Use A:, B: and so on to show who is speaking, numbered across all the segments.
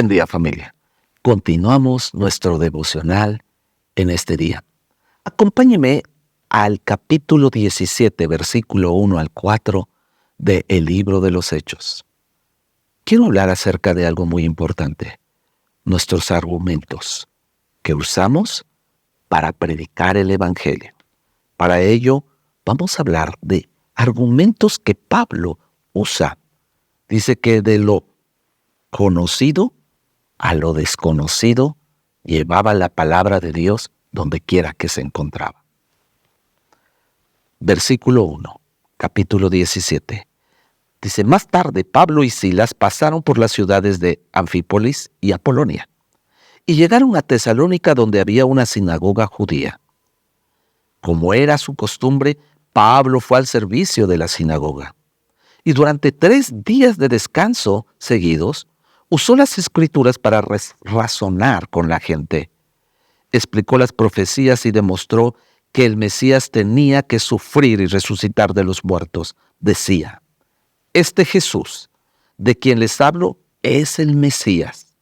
A: Buen día, familia. Continuamos nuestro devocional en este día. Acompáñeme al capítulo 17, versículo 1 al 4 de El Libro de los Hechos. Quiero hablar acerca de algo muy importante, nuestros argumentos que usamos para predicar el Evangelio. Para ello, vamos a hablar de argumentos que Pablo usa. Dice que de lo conocido a lo desconocido llevaba la palabra de Dios donde quiera que se encontraba. Versículo 1, capítulo 17. Dice, más tarde Pablo y Silas pasaron por las ciudades de Anfípolis y Apolonia y llegaron a Tesalónica, donde había una sinagoga judía. Como era su costumbre, Pablo fue al servicio de la sinagoga y durante 3 días de descanso seguidos usó las escrituras para razonar con la gente. Explicó las profecías y demostró que el Mesías tenía que sufrir y resucitar de los muertos. Decía, este Jesús, de quien les hablo, es el Mesías.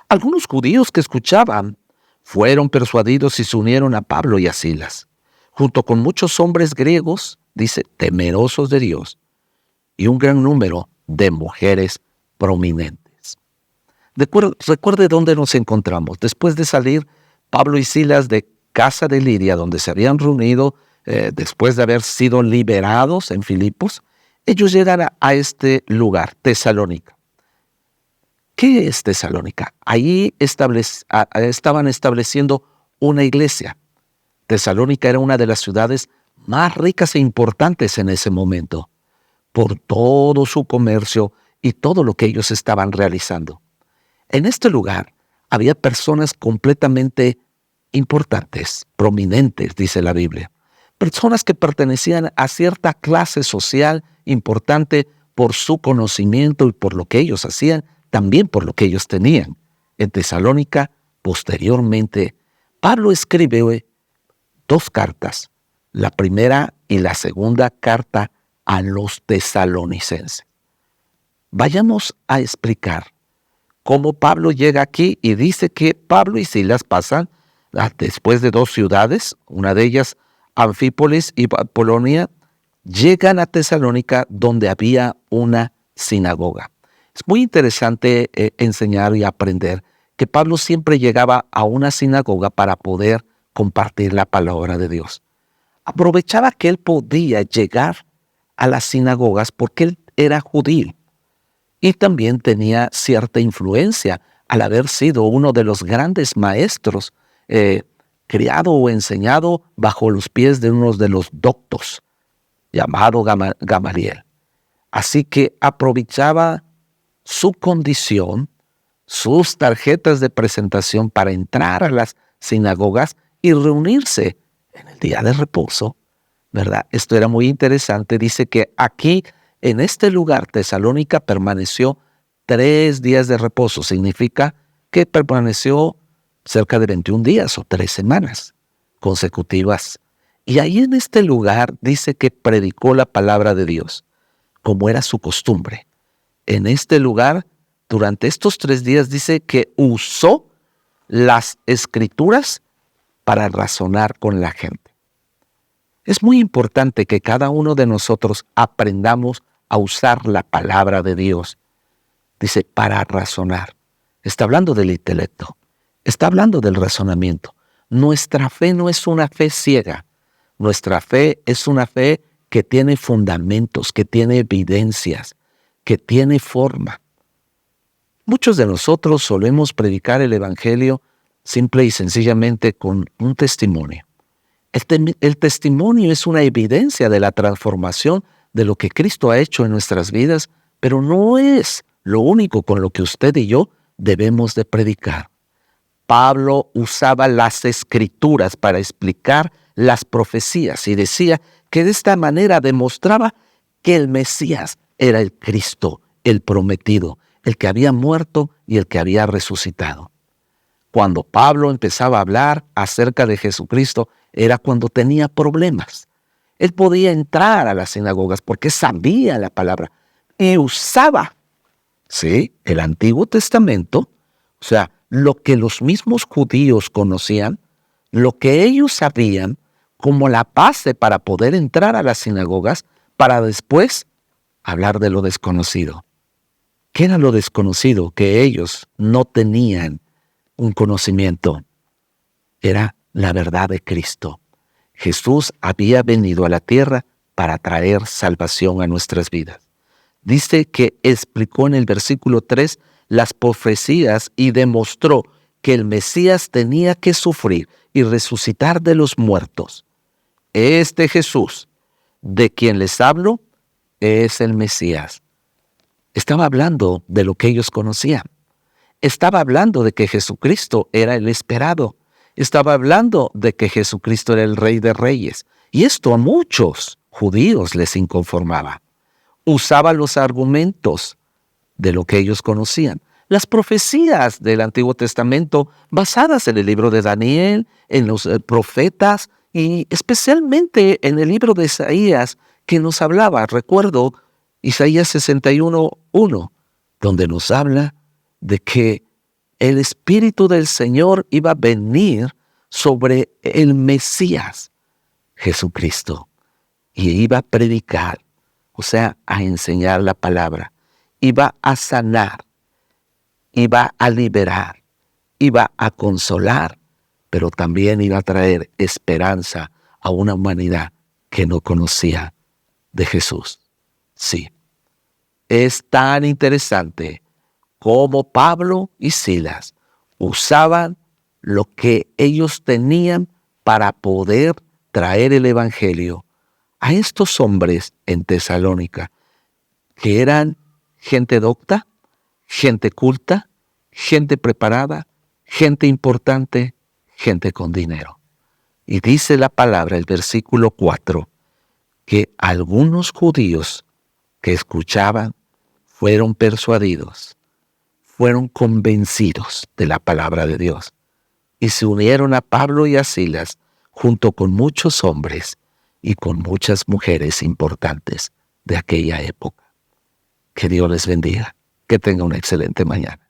A: Algunos judíos que escuchaban fueron persuadidos y se unieron a Pablo y a Silas, junto con muchos hombres griegos, dice, temerosos de Dios, y un gran número de mujeres prominentes. Recuerde dónde nos encontramos. Después de salir Pablo y Silas de casa de Lidia, donde se habían reunido después de haber sido liberados en Filipos, ellos llegan a este lugar, Tesalónica. ¿Qué es Tesalónica? Allí estaban estableciendo una iglesia. Tesalónica era una de las ciudades más ricas e importantes en ese momento, por todo su comercio y todo lo que ellos estaban realizando. En este lugar había personas completamente importantes, prominentes, dice la Biblia. Personas que pertenecían a cierta clase social importante por su conocimiento y por lo que ellos hacían, también por lo que ellos tenían. En Tesalónica, posteriormente, Pablo escribe 2 cartas, la primera y la segunda carta a los tesalonicenses. Vayamos a explicar cómo Pablo llega aquí y dice que Pablo y Silas pasan después de 2 ciudades, una de ellas Anfípolis y Apolonia, llegan a Tesalónica donde había una sinagoga. Es muy interesante enseñar y aprender que Pablo siempre llegaba a una sinagoga para poder compartir la palabra de Dios. Aprovechaba que él podía llegar a las sinagogas porque él era judío y también tenía cierta influencia al haber sido uno de los grandes maestros criado o enseñado bajo los pies de uno de los doctos llamado Gamaliel. Así que aprovechaba su condición, sus tarjetas de presentación para entrar a las sinagogas y reunirse en el día de reposo, ¿verdad? Esto era muy interesante. Dice que aquí, en este lugar, Tesalónica, permaneció 3 días de reposo. Significa que permaneció cerca de 21 días o 3 semanas consecutivas. Y ahí en este lugar dice que predicó la palabra de Dios, como era su costumbre. En este lugar, durante estos 3 días, dice que usó las escrituras para razonar con la gente. Es muy importante que cada uno de nosotros aprendamos a usar la palabra de Dios. Dice, para razonar. Está hablando del intelecto. Está hablando del razonamiento. Nuestra fe no es una fe ciega. Nuestra fe es una fe que tiene fundamentos, que tiene evidencias, que tiene forma. Muchos de nosotros solemos predicar el Evangelio simple y sencillamente con un testimonio. El testimonio es una evidencia de la transformación de lo que Cristo ha hecho en nuestras vidas, pero no es lo único con lo que usted y yo debemos de predicar. Pablo usaba las escrituras para explicar las profecías y decía que de esta manera demostraba que el Mesías era el Cristo, el prometido, el que había muerto y el que había resucitado. Cuando Pablo empezaba a hablar acerca de Jesucristo, era cuando tenía problemas. Él podía entrar a las sinagogas porque sabía la palabra y usaba, sí, el Antiguo Testamento O sea, lo que los mismos judíos conocían, lo que ellos sabían como la base para poder entrar a las sinagogas, para después hablar de lo desconocido. ¿Qué era lo desconocido? Que ellos no tenían un conocimiento. Era la verdad de Cristo. Jesús había venido a la tierra para traer salvación a nuestras vidas. Dice que explicó en el versículo 3 las profecías y demostró que el Mesías tenía que sufrir y resucitar de los muertos. Este Jesús, de quien les hablo, es el Mesías. Estaba hablando de lo que ellos conocían. Estaba hablando de que Jesucristo era el esperado. Estaba hablando de que Jesucristo era el Rey de Reyes. Y esto a muchos judíos les inconformaba. Usaba los argumentos de lo que ellos conocían. Las profecías del Antiguo Testamento basadas en el libro de Daniel, en los profetas y especialmente en el libro de Isaías que nos hablaba. Recuerdo Isaías 61:1, donde nos habla de que el Espíritu del Señor iba a venir sobre el Mesías, Jesucristo, y iba a predicar, o sea, a enseñar la palabra, iba a sanar, iba a liberar, iba a consolar, pero también iba a traer esperanza a una humanidad que no conocía de Jesús. Sí, es tan interesante cómo Pablo y Silas usaban lo que ellos tenían para poder traer el evangelio a estos hombres en Tesalónica, que eran gente docta, gente culta, gente preparada, gente importante, gente con dinero. Y dice la palabra, el versículo 4, que algunos judíos que escuchaban fueron persuadidos, fueron convencidos de la palabra de Dios y se unieron a Pablo y a Silas junto con muchos hombres y con muchas mujeres importantes de aquella época. Que Dios les bendiga. Que tenga una excelente mañana.